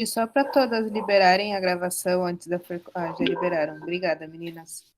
E só para todas liberarem a gravação antes da... Ah, já liberaram. Obrigada, meninas.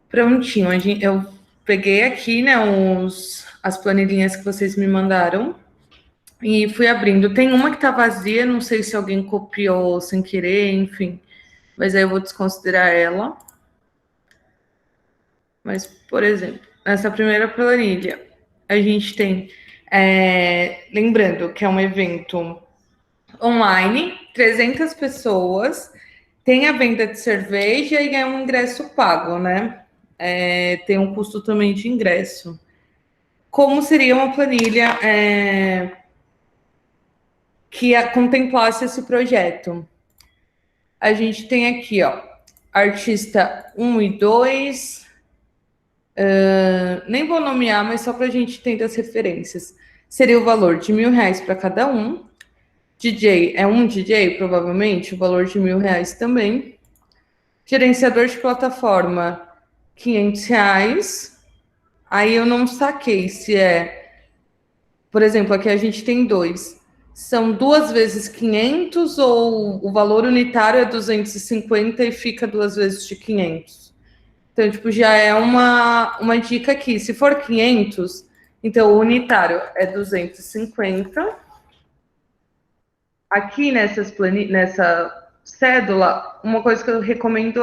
Prontinho, eu peguei aqui, né, as planilhinhas que vocês me mandaram e fui abrindo. Tem uma que tá vazia, não sei se alguém copiou sem querer, enfim, mas aí eu vou desconsiderar ela. Mas, por exemplo, nessa primeira planilha, a gente tem, lembrando que é um evento online, 300 pessoas, tem a venda de cerveja e é um ingresso pago, né? Tem um custo também de ingresso. Como seria uma planilha que contemplasse esse projeto? A gente tem aqui, ó, artista 1 e 2, nem vou nomear, mas só para a gente ter as referências. Seria o valor de R$ 1.000 para cada um. DJ é um DJ, provavelmente, o valor de R$ 1.000 também. Gerenciador de plataforma, R$ 500. Aí eu não saquei se por exemplo, aqui a gente tem dois. São 2 vezes 500 ou o valor unitário é 250 e fica 2 vezes de 500? Então, tipo, já é uma dica aqui. Se for 500, então o unitário é 250. Aqui nessa cédula, uma coisa que eu recomendo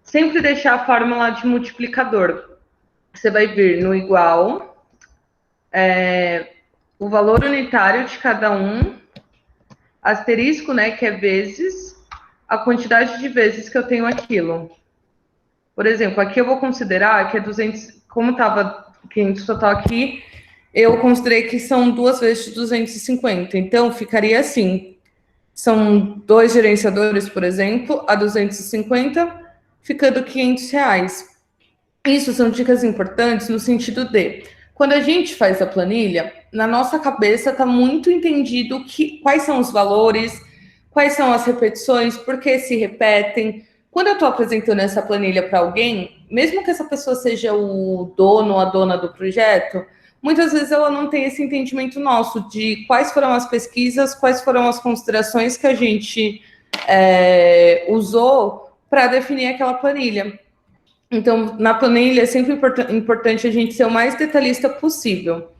sempre deixar a fórmula de multiplicador. Você vai vir no igual, o valor unitário de cada um, asterisco, né, que é vezes, a quantidade de vezes que eu tenho aquilo. Por exemplo, aqui eu vou considerar que é 200, como estava 500 total aqui, eu considerei que são 2 vezes de 250. Então, ficaria assim. São 2 gerenciadores, por exemplo, a 250, ficando R$ 500. Isso são dicas importantes no sentido de, quando a gente faz a planilha, na nossa cabeça está muito entendido quais são os valores, quais são as repetições, por que se repetem. Quando eu estou apresentando essa planilha para alguém, mesmo que essa pessoa seja o dono ou a dona do projeto, muitas vezes ela não tem esse entendimento nosso de quais foram as pesquisas, quais foram as considerações que a gente usou para definir aquela planilha. Então, na planilha é sempre importante a gente ser o mais detalhista possível.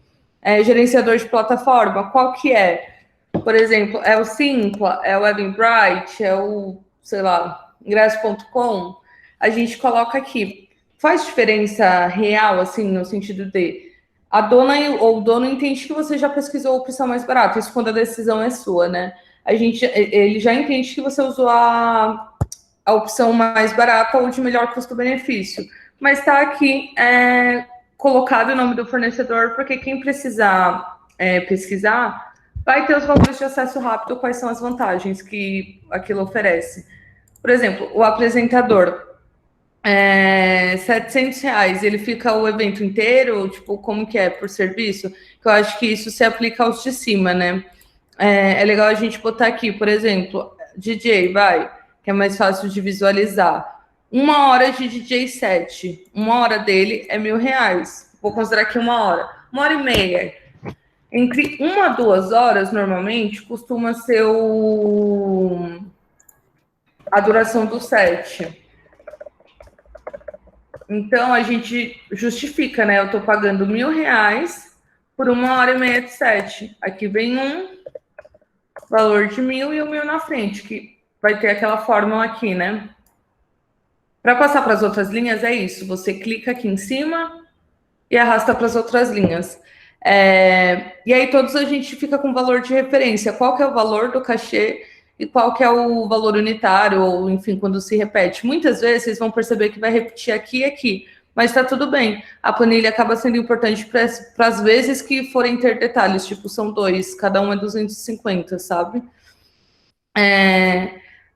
Gerenciador de plataforma, qual que é? Por exemplo, é o Simpla, é o Eventbrite, é o, sei lá, ingresso.com. A gente coloca aqui. Faz diferença real, assim, no sentido de a dona ou o dono entende que você já pesquisou a opção mais barata. Isso quando a decisão é sua, né? Ele já entende que você usou a opção mais barata ou de melhor custo-benefício. Mas está aqui colocado o nome do fornecedor, porque quem precisar pesquisar vai ter os valores de acesso rápido, quais são as vantagens que aquilo oferece. Por exemplo, o apresentador, R$ 700, ele fica o evento inteiro, tipo, como que é por serviço? Que eu acho que isso se aplica aos de cima, né? É legal a gente botar aqui, por exemplo, DJ, que é mais fácil de visualizar. 1 hora de DJ set, 1 hora dele é R$ 1.000. Vou considerar aqui 1 hora. 1 hora e meia. Entre 1 a 2 horas, normalmente, costuma ser a duração do set. Então, a gente justifica, né? Eu estou pagando R$ 1.000 por 1h30 de set. Aqui vem um valor de 1.000 e 1.000 na frente, que vai ter aquela fórmula aqui, né? Para passar para as outras linhas, é isso. Você clica aqui em cima e arrasta para as outras linhas. E aí todos a gente fica com valor de referência. Qual que é o valor do cachê e qual que é o valor unitário, ou enfim, quando se repete. Muitas vezes vocês vão perceber que vai repetir aqui e aqui, mas está tudo bem. A planilha acaba sendo importante para as vezes que forem ter detalhes, tipo, são 2, cada um é 250, sabe?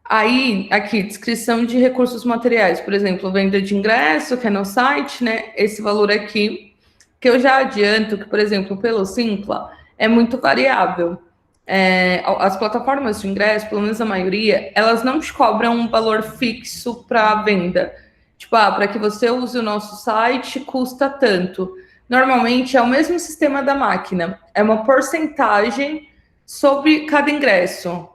Aí, aqui, descrição de recursos materiais, por exemplo, venda de ingresso, que é no site, né? Esse valor aqui, que eu já adianto que, por exemplo, pelo Simpla, é muito variável. As plataformas de ingresso, pelo menos a maioria, elas não te cobram um valor fixo para venda. Tipo, para que você use o nosso site, custa tanto. Normalmente é o mesmo sistema da máquina, é uma porcentagem sobre cada ingresso.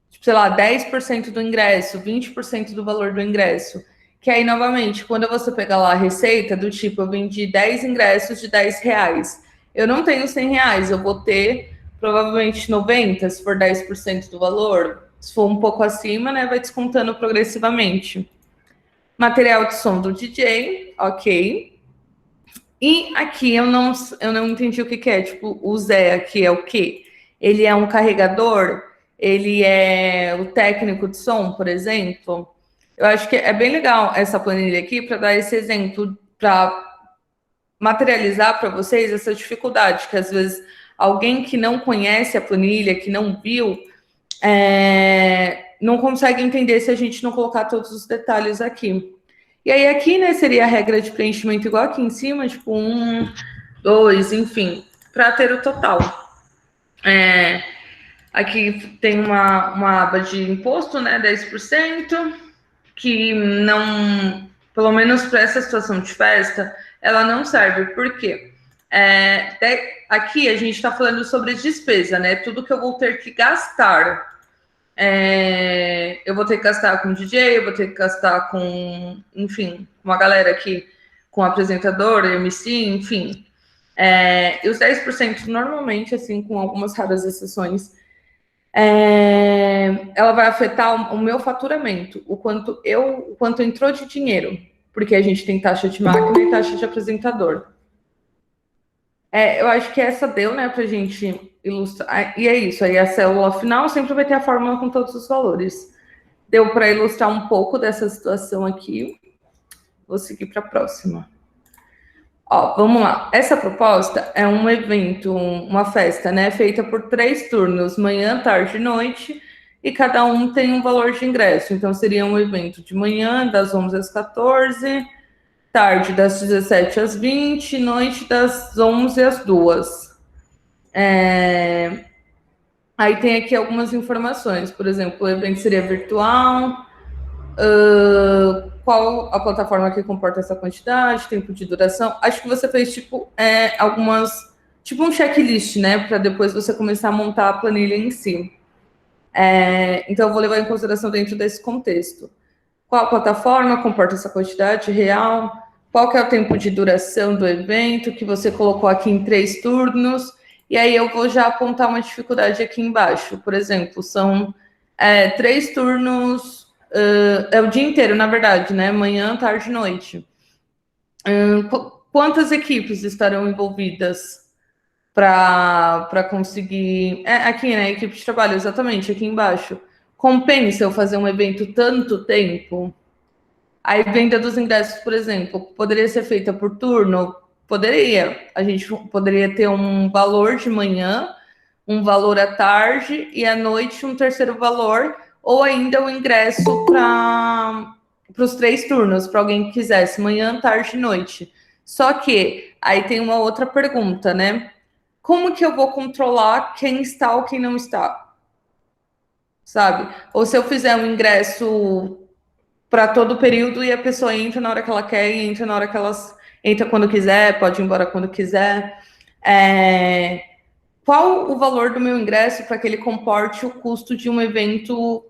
Tipo, sei lá, 10% do ingresso, 20% do valor do ingresso. Que aí, novamente, quando você pegar lá a receita, do tipo, eu vendi 10 ingressos de R$ 10. Eu não tenho R$ 100, eu vou ter provavelmente 90, se for 10% do valor. Se for um pouco acima, né, vai descontando progressivamente. Material de som do DJ, ok. E aqui eu não entendi o que é. Tipo, o Zé aqui é o quê? Ele é um carregador? Ele é o técnico de som, por exemplo? Eu acho que é bem legal essa planilha aqui para dar esse exemplo, para materializar para vocês essa dificuldade, que às vezes alguém que não conhece a planilha, que não viu, não consegue entender se a gente não colocar todos os detalhes aqui. E aí aqui, né, seria a regra de preenchimento igual aqui em cima, tipo 1, 2, enfim, para ter o total. Aqui tem uma aba de imposto, né, 10%, que não, pelo menos para essa situação de festa, ela não serve. Por quê? Aqui a gente está falando sobre despesa, né? Tudo que eu vou ter que gastar. Eu vou ter que gastar com DJ, eu vou ter que gastar com, enfim, uma galera aqui, com apresentador, MC, enfim. E os 10%, normalmente, assim, com algumas raras exceções, ela vai afetar o meu faturamento, o quanto entrou de dinheiro, porque a gente tem taxa de máquina e taxa de apresentador. Eu acho que essa deu, né, pra gente ilustrar. E é isso, aí a célula final sempre vai ter a fórmula com todos os valores. Deu para ilustrar um pouco dessa situação aqui. Vou seguir para a próxima. Vamos lá. Essa proposta é um evento, uma festa, né, feita por 3 turnos, manhã, tarde e noite, e cada um tem um valor de ingresso. Então, seria um evento de manhã, das 11 às 14, tarde, das 17 às 20, noite, das 11 às 2. Aí tem aqui algumas informações. Por exemplo, o evento seria virtual, qual a plataforma que comporta essa quantidade, tempo de duração. Acho que você fez tipo tipo um checklist, né, para depois você começar a montar a planilha em si. Então eu vou levar em consideração dentro desse contexto. Qual a plataforma comporta essa quantidade real? Qual que é o tempo de duração do evento que você colocou aqui em 3 turnos? E aí eu vou já apontar uma dificuldade aqui embaixo. Por exemplo, são 3 turnos, é o dia inteiro, na verdade, né? Manhã, tarde e noite. Quantas equipes estarão envolvidas para conseguir... aqui, né? Equipe de trabalho, exatamente, aqui embaixo. Compensa eu fazer um evento tanto tempo? A venda dos ingressos, por exemplo, poderia ser feita por turno? Poderia. A gente poderia ter um valor de manhã, um valor à tarde e à noite um terceiro valor, ou ainda o ingresso para os 3 turnos, para alguém que quisesse, manhã, tarde e noite. Só que aí tem uma outra pergunta, né? Como que eu vou controlar quem está ou quem não está? Sabe? Ou se eu fizer um ingresso para todo o período e a pessoa entra na hora que ela quer e entra na hora que ela entra quando quiser, pode ir embora quando quiser. Qual o valor do meu ingresso para que ele comporte o custo de um evento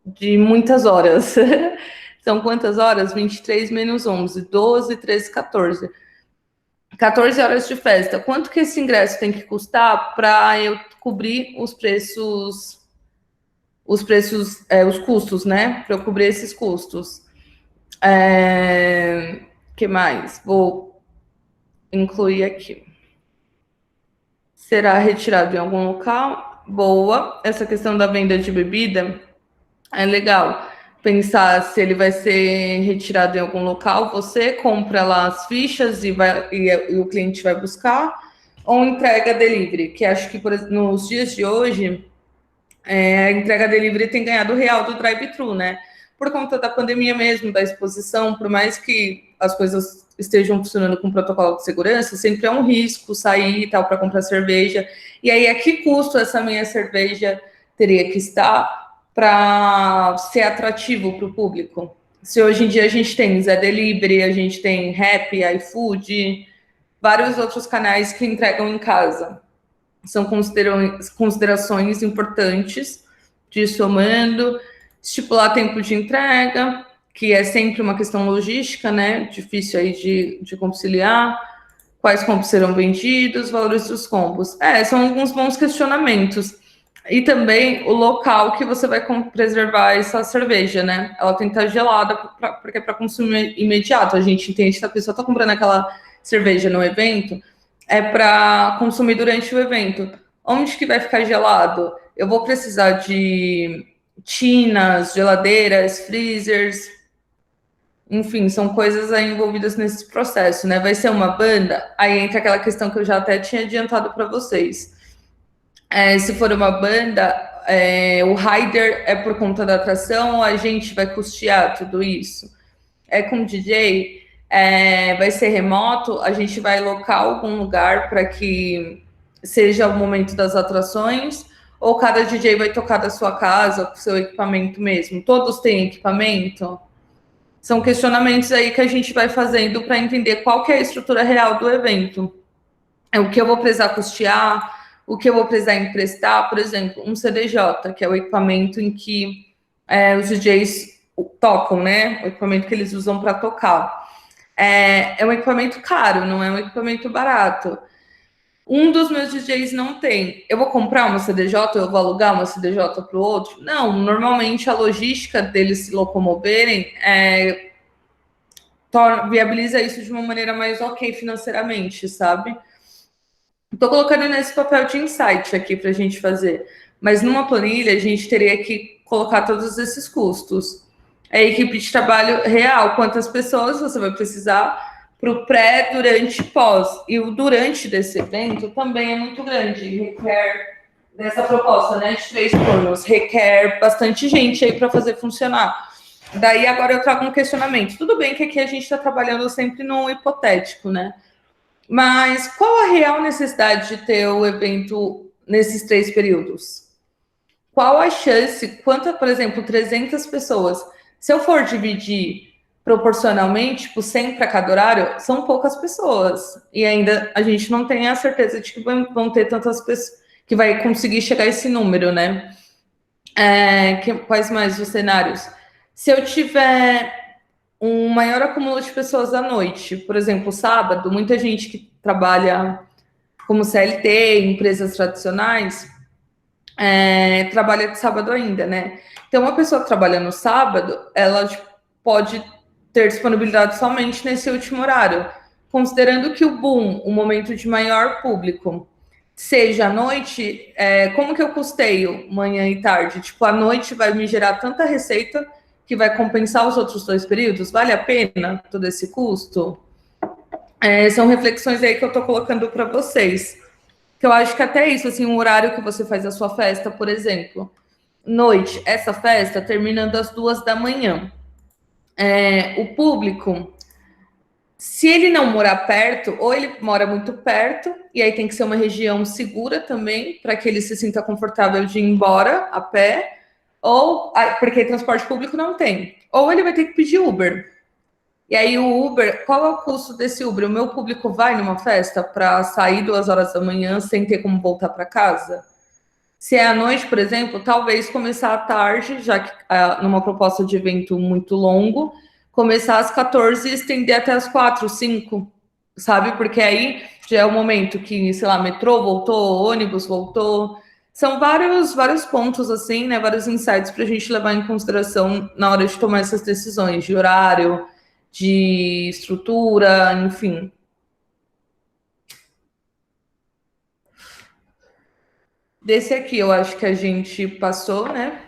de muitas horas? São quantas horas? 23 menos 11, 12, 13, 14. 14 horas de festa. Quanto que esse ingresso tem que custar para eu cobrir os custos, né? Para eu cobrir esses custos. Que mais? Vou incluir aqui. Será retirado em algum local? Boa. Essa questão da venda de bebida é legal. Pensar se ele vai ser retirado em algum local, você compra lá as fichas e o cliente vai buscar, ou entrega delivery, que acho que nos dias de hoje a entrega delivery tem ganhado o real do drive-thru, né? Por conta da pandemia mesmo, da exposição, por mais que as coisas estejam funcionando com protocolo de segurança, sempre é um risco sair e tal para comprar cerveja. E aí, a que custo essa minha cerveja teria que estar para ser atrativo para o público? Se hoje em dia a gente tem Zé Delivery, a gente tem Rappi, iFood, vários outros canais que entregam em casa. São considerações importantes de somando, estipular tempo de entrega, que é sempre uma questão logística, né? Difícil aí de conciliar. Quais combos serão vendidos, valores dos combos. São alguns bons questionamentos. E também o local que você vai preservar essa cerveja, né? Ela tem que estar gelada, porque é para consumo imediato. A gente entende que a pessoa está comprando aquela cerveja no evento, é para consumir durante o evento. Onde que vai ficar gelado? Eu vou precisar de tinas, geladeiras, freezers, enfim, são coisas aí envolvidas nesse processo, né? Vai ser uma banda? Aí entra aquela questão que eu já até tinha adiantado para vocês. Se for uma banda, o rider é por conta da atração ou a gente vai custear tudo isso? Com DJ, vai ser remoto, a gente vai alocar algum lugar para que seja o momento das atrações, ou cada DJ vai tocar da sua casa, com seu equipamento mesmo? Todos têm equipamento? São questionamentos aí que a gente vai fazendo para entender qual que é a estrutura real do evento. O que eu vou precisar custear, o que eu vou precisar emprestar, por exemplo, um CDJ, que é o equipamento em que os DJs tocam, né? O equipamento que eles usam para tocar. É um equipamento caro, não é um equipamento barato. Um dos meus DJs não tem. Eu vou comprar uma CDJ, eu vou alugar uma CDJ para o outro? Não, normalmente a logística deles se locomoverem viabiliza isso de uma maneira mais ok financeiramente, sabe? Estou colocando nesse papel de insight aqui para a gente fazer. Mas numa planilha a gente teria que colocar todos esses custos. A equipe de trabalho real, quantas pessoas você vai precisar para o pré, durante e pós. E o durante desse evento também é muito grande. Requer, nessa proposta, né, de 3 turnos, requer bastante gente aí para fazer funcionar. Daí agora eu trago um questionamento. Tudo bem que aqui a gente está trabalhando sempre no hipotético, né? Mas qual a real necessidade de ter o evento nesses 3 períodos? Qual a chance? Por exemplo, 300 pessoas. Se eu for dividir proporcionalmente, tipo, 100 para cada horário, são poucas pessoas. E ainda a gente não tem a certeza de que vão ter tantas pessoas, que vai conseguir chegar a esse número, né? Quais mais os cenários? Se eu tiver um maior acúmulo de pessoas à noite, por exemplo, sábado, muita gente que trabalha como CLT, empresas tradicionais, trabalha de sábado ainda, né? Então, uma pessoa que trabalha no sábado, ela pode ter disponibilidade somente nesse último horário, considerando que o boom, o momento de maior público, seja à noite, como que eu custeio manhã e tarde? Tipo, à noite vai me gerar tanta receita que vai compensar os outros 2 períodos? Vale a pena todo esse custo? São reflexões aí que eu estou colocando para vocês. Que eu acho que até isso, assim, um horário que você faz a sua festa, por exemplo, noite, essa festa terminando às 2 da manhã. O público, se ele não morar perto, ou ele mora muito perto, e aí tem que ser uma região segura também, para que ele se sinta confortável de ir embora a pé, ou porque transporte público não tem, ou ele vai ter que pedir Uber. E aí o Uber, qual é o custo desse Uber? O meu público vai numa festa para sair 2 horas da manhã sem ter como voltar para casa? Se é à noite, por exemplo, talvez começar à tarde, já que numa proposta de evento muito longo, começar às 14 e estender até às 4, 5, sabe? Porque aí já é o momento que, sei lá, metrô voltou, ônibus voltou. São vários pontos, assim, né? Vários insights para a gente levar em consideração na hora de tomar essas decisões de horário, de estrutura, enfim. Desse aqui, eu acho que a gente passou, né?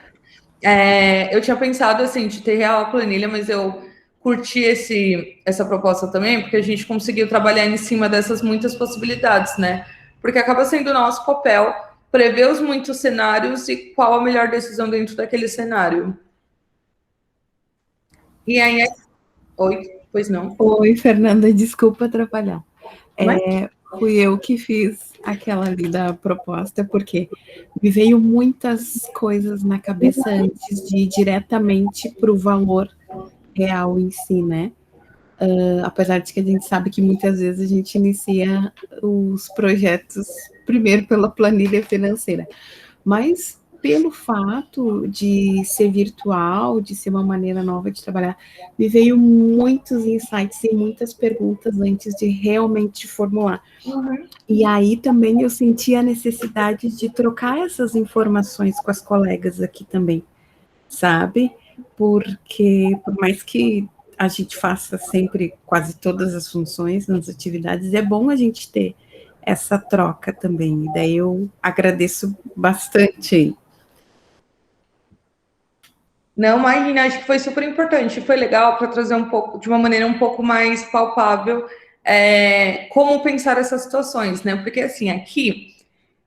Eu tinha pensado, assim, de ter real a planilha, mas eu curti essa proposta também, porque a gente conseguiu trabalhar em cima dessas muitas possibilidades, né? Porque acaba sendo o nosso papel prever os muitos cenários e qual a melhor decisão dentro daquele cenário. E aí, oi, pois não? Oi, Fernanda, desculpa atrapalhar. Mas... Fui eu que fiz aquela ali da proposta, porque me veio muitas coisas na cabeça antes de ir diretamente para o valor real em si, né? Apesar de que a gente sabe que muitas vezes a gente inicia os projetos primeiro pela planilha financeira, mas pelo fato de ser virtual, de ser uma maneira nova de trabalhar, me veio muitos insights e muitas perguntas antes de realmente formular. Uhum. E aí também eu senti a necessidade de trocar essas informações com as colegas aqui também, sabe? Porque por mais que a gente faça sempre quase todas as funções nas atividades, é bom a gente ter essa troca também. E daí eu agradeço bastante. Não, imagina, acho que foi super importante, foi legal para trazer um pouco, de uma maneira um pouco mais palpável, como pensar essas situações, né? Porque assim, aqui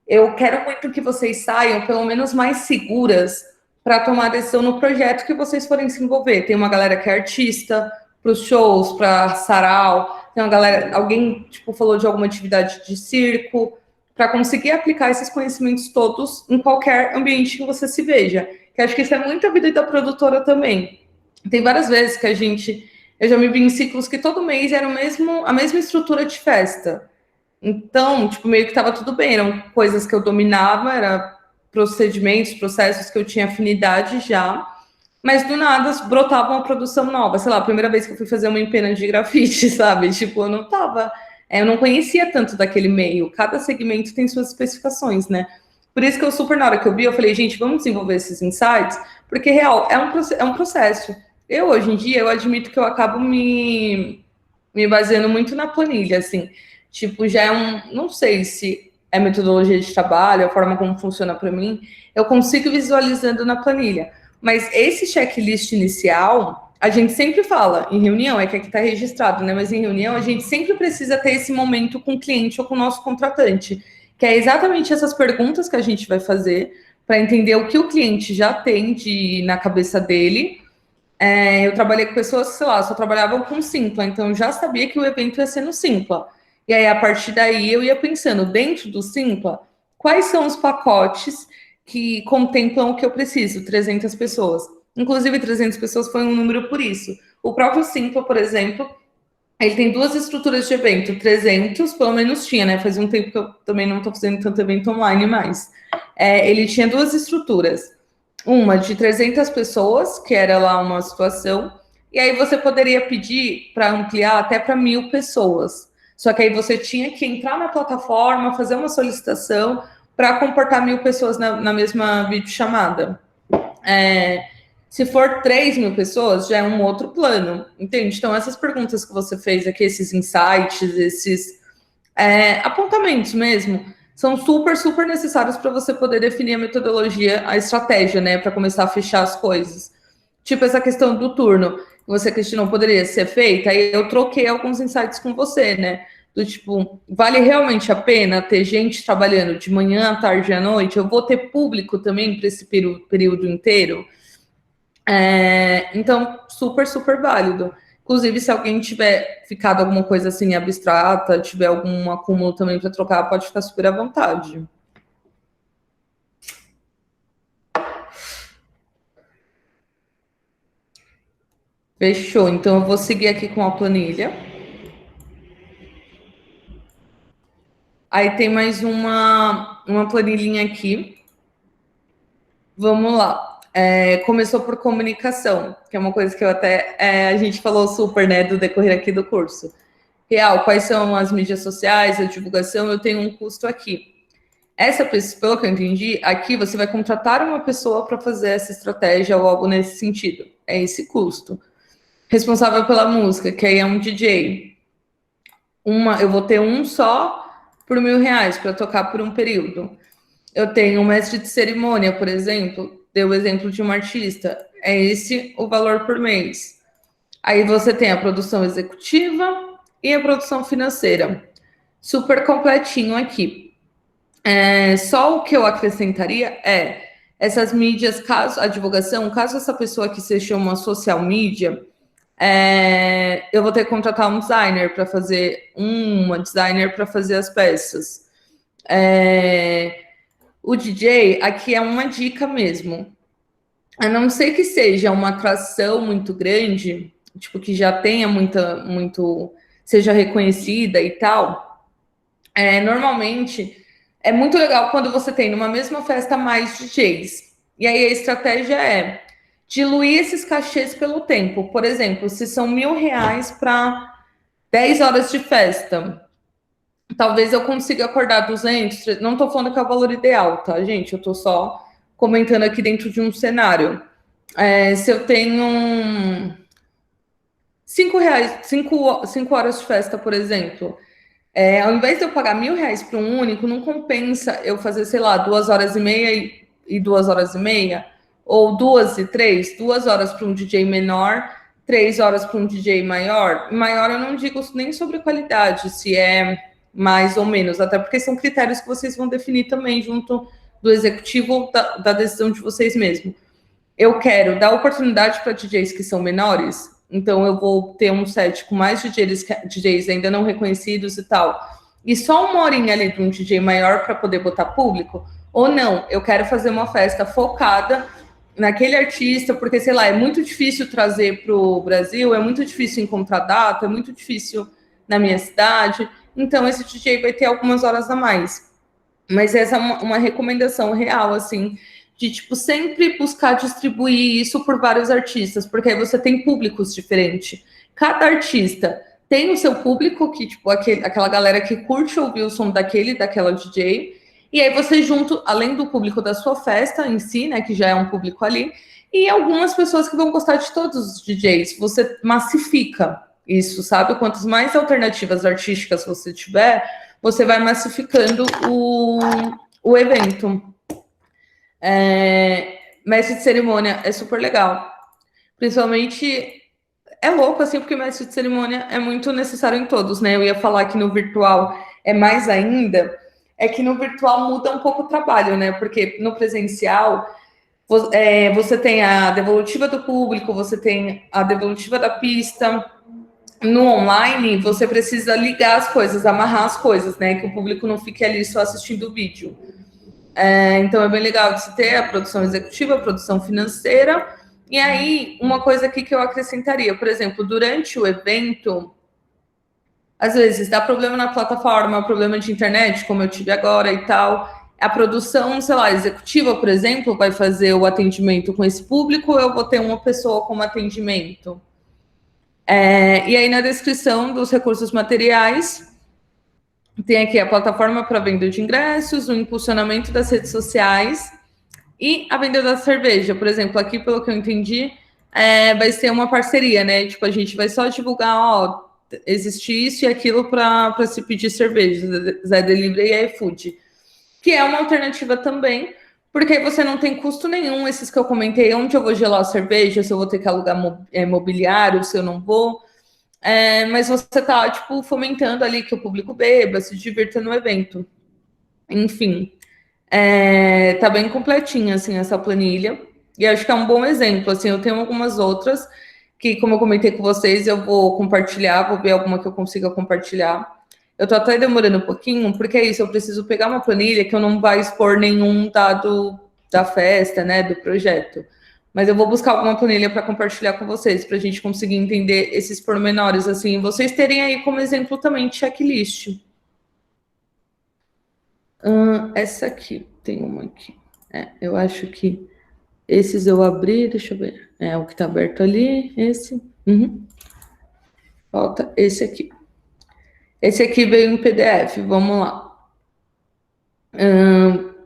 eu quero muito que vocês saiam pelo menos mais seguras para tomar decisão no projeto que vocês forem se envolver. Tem uma galera que é artista, para os shows, para sarau, tem uma galera, alguém tipo falou de alguma atividade de circo, para conseguir aplicar esses conhecimentos todos em qualquer ambiente que você se veja. Que acho que isso é muito a vida da produtora também. Tem várias vezes que eu já me vi em ciclos que todo mês era a mesma estrutura de festa. Então, tipo, meio que estava tudo bem, eram coisas que eu dominava, era procedimentos, processos que eu tinha afinidade já, mas do nada brotava uma produção nova. Sei lá, a primeira vez que eu fui fazer uma empena de grafite, sabe? Tipo, eu não conhecia tanto daquele meio. Cada segmento tem suas especificações, né? Por isso que eu super, na hora que eu vi, eu falei, gente, vamos desenvolver esses insights, porque, real, é um processo. Eu, hoje em dia, eu admito que eu acabo me baseando muito na planilha, assim. Tipo, já é não sei se é metodologia de trabalho, a forma como funciona para mim, eu consigo visualizando na planilha. Mas esse checklist inicial, a gente sempre fala em reunião, é que aqui está registrado, né? Mas em reunião a gente sempre precisa ter esse momento com o cliente ou com o nosso contratante, que é exatamente essas perguntas que a gente vai fazer para entender o que o cliente já tem na cabeça dele. Eu trabalhei com pessoas que, sei lá, só trabalhavam com Simpla, então eu já sabia que o evento ia ser no Simpla. E aí, a partir daí, eu ia pensando, dentro do Simpla, quais são os pacotes que contemplam o que eu preciso, 300 pessoas. Inclusive, 300 pessoas foi um número por isso. O próprio Simpla, por exemplo, ele tem duas estruturas de evento, 300, pelo menos tinha, né? Faz um tempo que eu também não estou fazendo tanto evento online mais. Ele tinha duas estruturas. Uma de 300 pessoas, que era lá uma situação, e aí você poderia pedir para ampliar até para 1.000 pessoas. Só que aí você tinha que entrar na plataforma, fazer uma solicitação para comportar 1.000 pessoas na mesma videochamada. Se for 3.000 pessoas, já é um outro plano, entende? Então, essas perguntas que você fez aqui, esses insights, esses apontamentos mesmo, são super, super necessários para você poder definir a metodologia, a estratégia, né, para começar a fechar as coisas. Tipo essa questão do turno, que você questionou, poderia ser feita, aí eu troquei alguns insights com você, né, do tipo, vale realmente a pena ter gente trabalhando de manhã, à tarde e à noite? Eu vou ter público também para esse período inteiro? Então, super, super válido. Inclusive, se alguém tiver ficado alguma coisa assim abstrata, tiver algum acúmulo também para trocar, pode ficar super à vontade. Fechou. Então, eu vou seguir aqui com a planilha. Aí tem mais uma planilhinha aqui, Vamos lá. Começou por comunicação, que é uma coisa que eu até a gente falou super, né, do decorrer aqui do curso. Real, quais são as mídias sociais, a divulgação, eu tenho um custo aqui. Essa pessoa, pelo que eu entendi, aqui você vai contratar uma pessoa para fazer essa estratégia ou algo nesse sentido. É esse custo. Responsável pela música, que aí é um DJ. Eu vou ter um só por R$ 1.000 para tocar por um período. Eu tenho um mestre de cerimônia, por exemplo, deu o exemplo de uma artista. É esse o valor por mês. Aí você tem a produção executiva e a produção financeira. Super completinho aqui. Só o que eu acrescentaria é essas mídias, caso a divulgação, caso essa pessoa que seja uma social media, eu vou ter que contratar um designer para fazer uma designer para fazer as peças. O DJ aqui é uma dica mesmo. A não ser que seja uma atração muito grande, tipo que já tenha seja reconhecida e tal. Normalmente é muito legal quando você tem numa mesma festa mais DJs. E aí a estratégia é diluir esses cachês pelo tempo. Por exemplo, se são R$ 1.000 para 10 horas de festa, talvez eu consiga acordar 200. Não estou falando que é o valor ideal, tá, gente? Eu estou só comentando aqui dentro de um cenário. Se eu tenho R$ 5 horas de festa, por exemplo, ao invés de eu pagar R$ 1.000 para um único, não compensa eu fazer, sei lá, 2h30 e 2h30, ou 2 e 3, 2 horas para um DJ menor, 3 horas para um DJ maior. Maior eu não digo nem sobre qualidade, se é mais ou menos, até porque são critérios que vocês vão definir também junto do executivo da decisão de vocês mesmos. Eu quero dar oportunidade para DJs que são menores, então eu vou ter um set com mais DJs ainda não reconhecidos e tal, e só uma horinha ali de um DJ maior para poder botar público, ou não, eu quero fazer uma festa focada naquele artista, porque, sei lá, é muito difícil trazer para o Brasil, é muito difícil encontrar data, é muito difícil na minha cidade, então esse DJ vai ter algumas horas a mais. Mas essa é uma recomendação real, assim, de, tipo, sempre buscar distribuir isso por vários artistas, porque aí você tem públicos diferentes. Cada artista tem o seu público, que, tipo, aquela galera que curte ouvir o som daquela DJ, e aí você junta, além do público da sua festa em si, né, que já é um público ali, e algumas pessoas que vão gostar de todos os DJs, você massifica isso, sabe? Quantas mais alternativas artísticas você tiver, você vai massificando o evento. Mestre de cerimônia é super legal. Principalmente, é louco, assim, porque mestre de cerimônia é muito necessário em todos, né? Eu ia falar que no virtual é mais ainda, é que no virtual muda um pouco o trabalho, né? Porque no presencial, você tem a devolutiva do público, você tem a devolutiva da pista. No online, você precisa ligar as coisas, amarrar as coisas, né? Que o público não fique ali só assistindo o vídeo. Então, é bem legal de se ter a produção executiva, a produção financeira. E aí, uma coisa aqui que eu acrescentaria, por exemplo, durante o evento, às vezes dá problema na plataforma, problema de internet, como eu tive agora e tal. A produção, sei lá, executiva, por exemplo, vai fazer o atendimento com esse público, eu vou ter uma pessoa como atendimento. E aí, na descrição dos recursos materiais, tem aqui a plataforma para venda de ingressos, o impulsionamento das redes sociais e a venda da cerveja. Por exemplo, aqui, pelo que eu entendi, vai ser uma parceria, né? Tipo, a gente vai só divulgar, ó, existe isso e aquilo para se pedir cerveja, Zé Delivery e iFood, que é uma alternativa também, porque aí você não tem custo nenhum, esses que eu comentei, onde eu vou gelar a cerveja, se eu vou ter que alugar mobiliário, se eu não vou. Mas você está, tipo, fomentando ali que o público beba, se divirta no evento. Enfim, tá bem completinha, assim, essa planilha. E acho que é um bom exemplo, assim, eu tenho algumas outras que, como eu comentei com vocês, eu vou compartilhar, vou ver alguma que eu consiga compartilhar. Eu tô até demorando um pouquinho, porque é isso, eu preciso pegar uma planilha que eu não vai expor nenhum dado da festa, né, do projeto. Mas eu vou buscar alguma planilha para compartilhar com vocês, para a gente conseguir entender esses pormenores, assim, vocês terem aí como exemplo também checklist. Essa aqui, tem uma aqui. Eu acho que Esses eu abri, deixa eu ver. É o que está aberto ali, esse. Falta esse aqui. Esse aqui veio em PDF, vamos lá.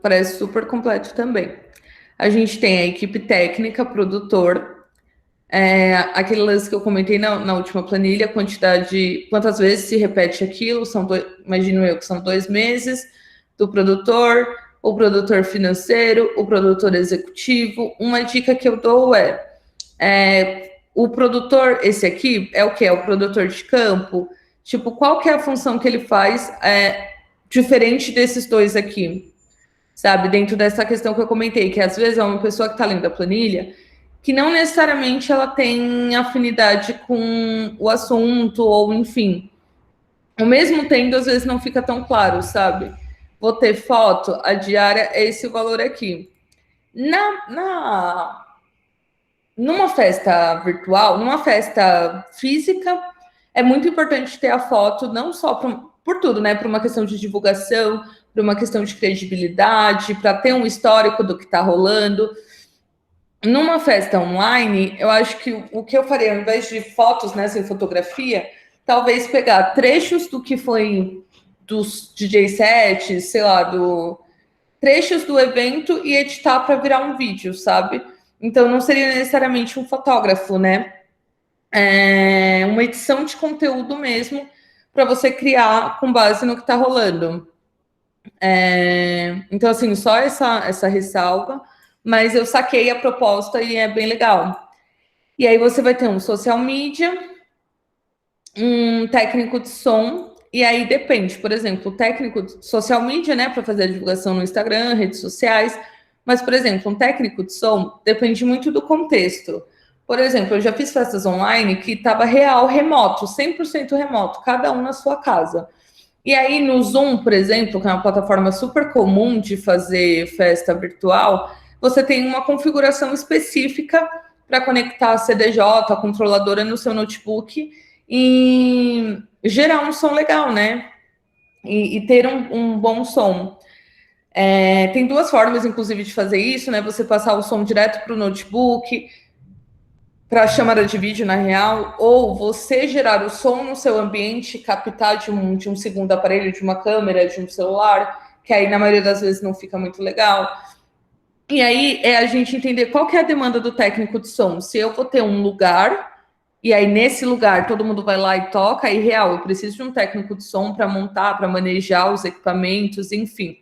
Parece super completo também. A gente tem a equipe técnica, produtor, aquele lance que eu comentei na última planilha, quantas vezes se repete aquilo, imagino eu que são 2 meses, do produtor, o produtor financeiro, o produtor executivo. Uma dica que eu dou o produtor, esse aqui, é o quê? É o produtor de campo? Tipo, qual que é a função que ele faz diferente desses 2 aqui? Sabe? Dentro dessa questão que eu comentei, que às vezes é uma pessoa que está lendo a planilha, que não necessariamente ela tem afinidade com o assunto, ou enfim. O mesmo tendo, às vezes não fica tão claro, sabe? Vou ter foto, a diária é esse valor aqui. Numa festa virtual, numa festa física, é muito importante ter a foto, não só por tudo, né? Por uma questão de divulgação, por uma questão de credibilidade, para ter um histórico do que está rolando. Numa festa online, eu acho que o que eu faria, ao invés de fotos, né, sem fotografia, talvez pegar trechos do que foi dos DJ sets, sei lá, trechos do evento e editar para virar um vídeo, sabe? Então não seria necessariamente um fotógrafo, né? É uma edição de conteúdo mesmo para você criar com base no que está rolando. Então, assim, só essa ressalva, mas eu saquei a proposta e é bem legal. E aí você vai ter um social media, um técnico de som, e aí depende, por exemplo, o técnico de social media, né, para fazer a divulgação no Instagram, redes sociais, mas, por exemplo, um técnico de som depende muito do contexto. Por exemplo, eu já fiz festas online que estava remoto, 100% remoto, cada um na sua casa. E aí no Zoom, por exemplo, que é uma plataforma super comum de fazer festa virtual, você tem uma configuração específica para conectar a CDJ, a controladora no seu notebook e gerar um som legal, né? E ter um bom som. Tem 2 formas, inclusive, de fazer isso, né? Você passar o som direto para o notebook, para a chamada de vídeo, na real, ou você gerar o som no seu ambiente, captar de um segundo aparelho, de uma câmera, de um celular, que aí, na maioria das vezes, não fica muito legal. E aí, é a gente entender qual que é a demanda do técnico de som. Se eu vou ter um lugar, e aí, nesse lugar, todo mundo vai lá e toca, aí, real, eu preciso de um técnico de som para montar, para manejar os equipamentos, enfim.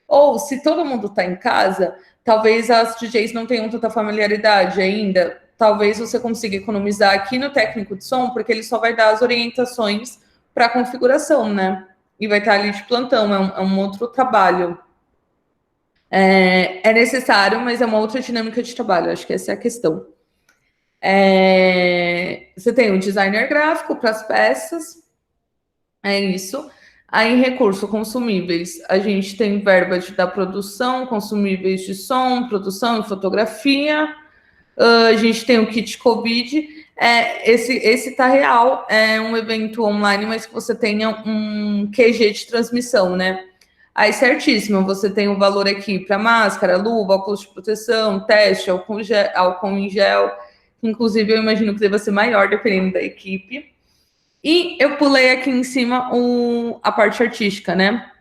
Ou, se todo mundo está em casa, talvez as DJs não tenham tanta familiaridade ainda, talvez você consiga economizar aqui no técnico de som, porque ele só vai dar as orientações para a configuração, né? E vai estar ali de plantão, é um outro trabalho. É necessário, mas é uma outra dinâmica de trabalho, acho que essa é a questão. Você tem o designer gráfico para as peças, é isso. Aí, em recurso, consumíveis, a gente tem verba da produção, consumíveis de som, produção e fotografia. A gente tem o kit Covid. Esse tá real, é um evento online, mas que você tenha um QG de transmissão, né? Aí, certíssimo, você tem o valor aqui para máscara, luva, óculos de proteção, teste, álcool em gel. Inclusive, eu imagino que deva ser maior, dependendo da equipe. E eu pulei aqui em cima a parte artística, né?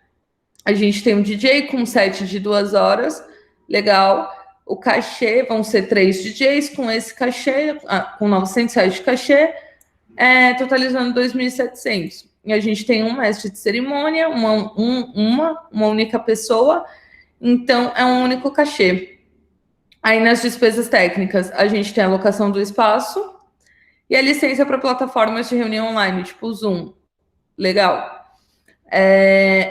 A gente tem um DJ com um set de 2 horas, legal. O cachê vão ser 3 DJs com esse cachê, com R$900 de cachê, totalizando 2.700. E a gente tem um mestre de cerimônia, uma única pessoa, então é um único cachê. Aí nas despesas técnicas, a gente tem a locação do espaço e a licença para plataformas de reunião online, tipo Zoom. Legal.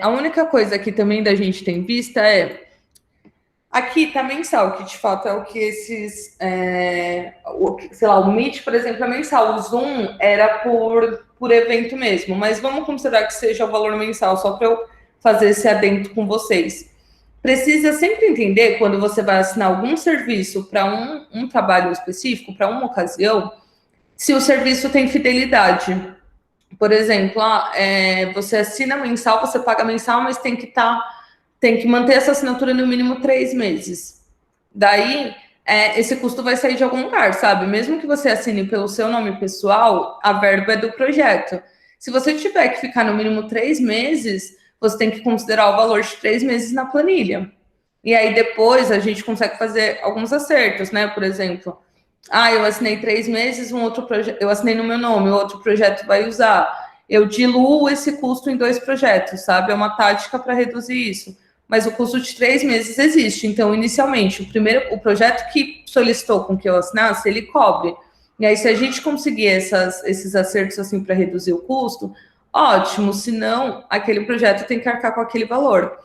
A única coisa que também da gente tem vista aqui tá mensal, que de fato é o que esses, sei lá, o Meet, por exemplo, é mensal. O Zoom era por evento mesmo, mas vamos considerar que seja o valor mensal, só para eu fazer esse adendo com vocês. Precisa sempre entender, quando você vai assinar algum serviço para um trabalho específico, para uma ocasião, se o serviço tem fidelidade. Por exemplo, você assina mensal, você paga mensal, mas tem que manter essa assinatura no mínimo 3 meses. Daí, esse custo vai sair de algum lugar, sabe? Mesmo que você assine pelo seu nome pessoal, a verba é do projeto. Se você tiver que ficar no mínimo 3 meses, você tem que considerar o valor de 3 meses na planilha. E aí depois a gente consegue fazer alguns acertos, né? Por exemplo, eu assinei 3 meses, um outro projeto, eu assinei no meu nome, o outro projeto vai usar. Eu diluo esse custo em 2 projetos, sabe? É uma tática para reduzir isso. Mas o custo de 3 meses existe. Então, inicialmente, o projeto que solicitou com que eu assinasse, ele cobre. E aí, se a gente conseguir esses acertos assim para reduzir o custo, ótimo. Se não, aquele projeto tem que arcar com aquele valor.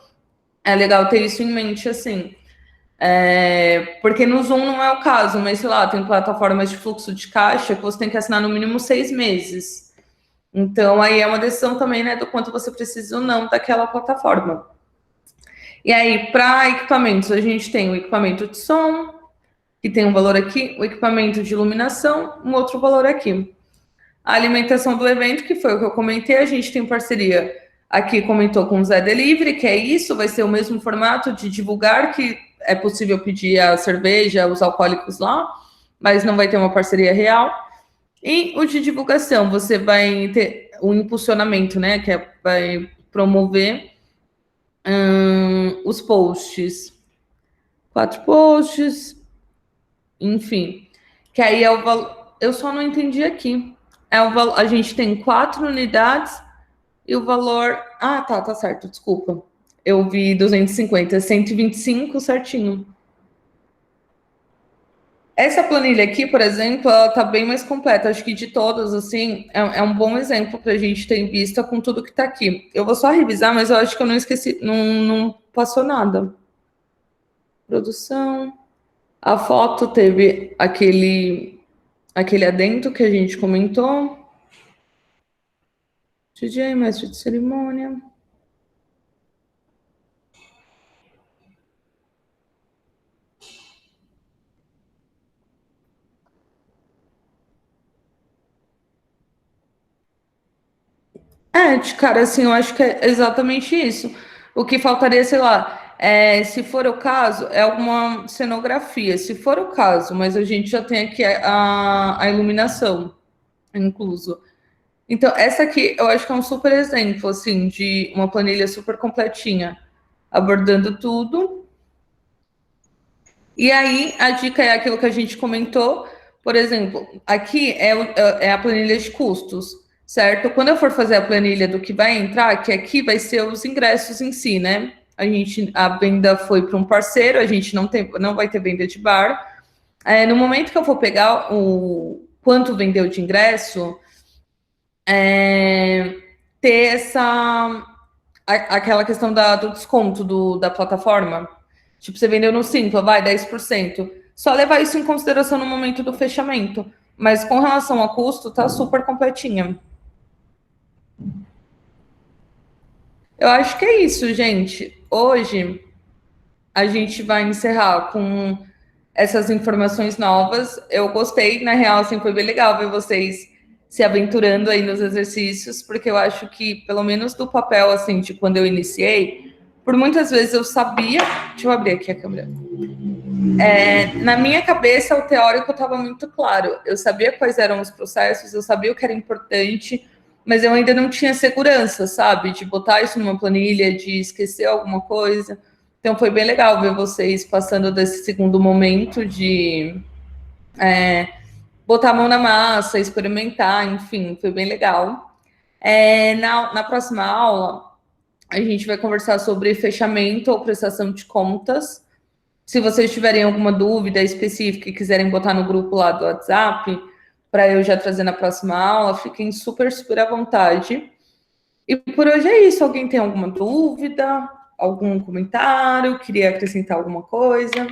É legal ter isso em mente, assim. Porque no Zoom não é o caso, mas sei lá, tem plataformas de fluxo de caixa que você tem que assinar no mínimo 6 meses. Então, aí é uma decisão também, né, do quanto você precisa ou não daquela plataforma. E aí, para equipamentos, a gente tem o equipamento de som, que tem um valor aqui, o equipamento de iluminação, um outro valor aqui. A alimentação do evento, que foi o que eu comentei, a gente tem parceria aqui, comentou com o Zé Delivery, que é isso, vai ser o mesmo formato de divulgar que é possível pedir a cerveja, os alcoólicos lá, mas não vai ter uma parceria real. E o de divulgação, você vai ter o impulsionamento, né, que vai promover os posts. 4 posts, enfim. Que aí é o valor. Eu só não entendi aqui. A gente tem 4 unidades e o valor. Tá certo, desculpa. Eu vi 250, 125 certinho. Essa planilha aqui, por exemplo, ela tá bem mais completa. Acho que de todas, assim, é um bom exemplo para a gente ter em vista com tudo que tá aqui. Eu vou só revisar, mas eu acho que eu não esqueci, não passou nada. Produção. A foto teve aquele adendo que a gente comentou. DJ, mestre de cerimônia. Cara, assim, eu acho que é exatamente isso. O que faltaria, sei lá, se for o caso, é alguma cenografia, se for o caso, mas a gente já tem aqui a iluminação incluso. Então, essa aqui eu acho que é um super exemplo, assim, de uma planilha super completinha, abordando tudo. E aí, a dica é aquilo que a gente comentou, por exemplo, aqui é a planilha de custos, certo? Quando eu for fazer a planilha do que vai entrar, que aqui vai ser os ingressos em si, né? A venda foi para um parceiro, a gente não vai ter venda de bar. No momento que eu for pegar o quanto vendeu de ingresso, ter aquela questão do desconto da plataforma. Tipo, você vendeu no Simpla, vai, 10%. Só levar isso em consideração no momento do fechamento. Mas com relação a custo, tá super completinha. Eu acho que é isso, gente. Hoje, a gente vai encerrar com essas informações novas. Eu gostei, na real, assim, foi bem legal ver vocês se aventurando aí nos exercícios, porque eu acho que, pelo menos do papel, assim, de quando eu iniciei, por muitas vezes eu sabia... Deixa eu abrir aqui a câmera. Na minha cabeça, o teórico estava muito claro. Eu sabia quais eram os processos, eu sabia o que era importante, mas eu ainda não tinha segurança, sabe? De botar isso numa planilha, de esquecer alguma coisa. Então, foi bem legal ver vocês passando desse segundo momento de botar a mão na massa, experimentar, enfim, foi bem legal. Na próxima aula, a gente vai conversar sobre fechamento ou prestação de contas. Se vocês tiverem alguma dúvida específica e quiserem botar no grupo lá do WhatsApp, para eu já trazer na próxima aula, fiquem super, super à vontade. E por hoje é isso. Alguém tem alguma dúvida? Algum comentário? Queria acrescentar alguma coisa?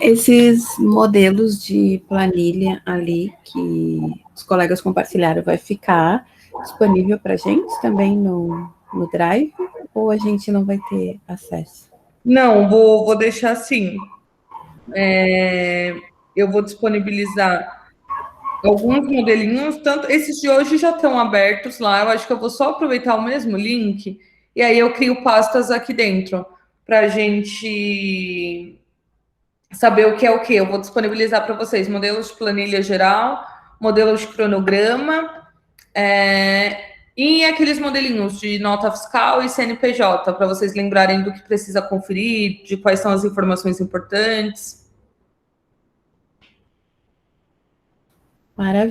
Esses modelos de planilha ali que os colegas compartilharam vai ficar disponível para a gente também no Drive, ou a gente não vai ter acesso? Não, vou deixar assim. Eu vou disponibilizar alguns modelinhos, tanto esses de hoje já estão abertos lá. Eu acho que eu vou só aproveitar o mesmo link e aí eu crio pastas aqui dentro para a gente saber o que é o que. Eu vou disponibilizar para vocês modelos de planilha geral, modelos de cronograma, e aqueles modelinhos de nota fiscal e CNPJ, para vocês lembrarem do que precisa conferir, de quais são as informações importantes. Maravilha.